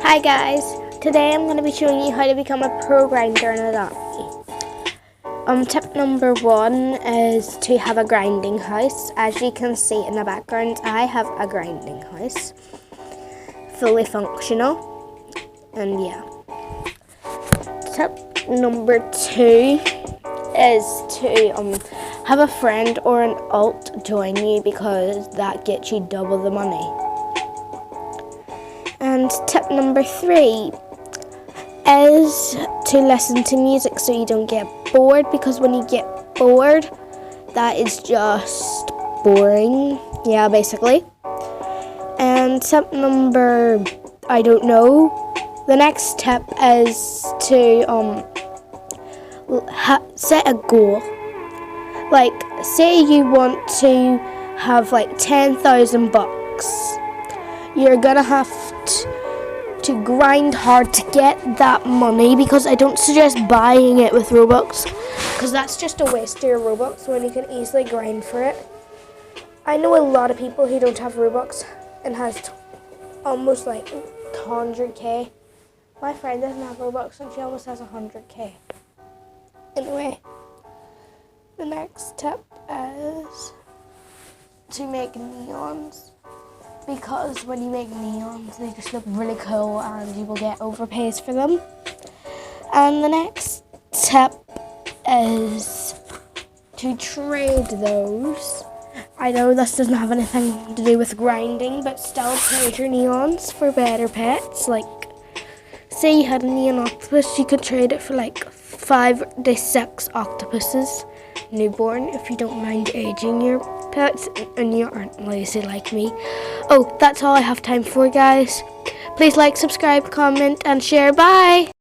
Hi guys, today I'm going to be showing you how to become a pro grinder in Adobe. Tip number 1 is to have a grinding house. As you can see in the background, I have a grinding house, fully functional, and yeah. Tip number 2 is to have a friend or an alt join you, because that gets you double the money. And tip number 3 is to listen to music so you don't get bored, because when you get bored, that is just boring. Yeah, basically. And tip number, I don't know. The next tip is to set a goal. Like, say you want to have like 10,000 bucks. You're gonna have to grind hard to get that money, because I don't suggest buying it with Robux, because that's just a waste of your Robux when you can easily grind for it. I know a lot of people who don't have Robux and has almost like 100k. My friend doesn't have Robux and she almost has 100k. Anyway, the next tip is to make neons, because when you make neons they just look really cool and you will get overpays for them. And the next tip is to trade those. I know this doesn't have anything to do with grinding, but still trade your neons for better pets. Like, say you had a neon octopus, you could trade it for like 5 to 6 octopuses newborn, if you don't mind aging your pets and you aren't lazy like me. Oh, that's all I have time for, guys. Please like, subscribe, comment and share. Bye!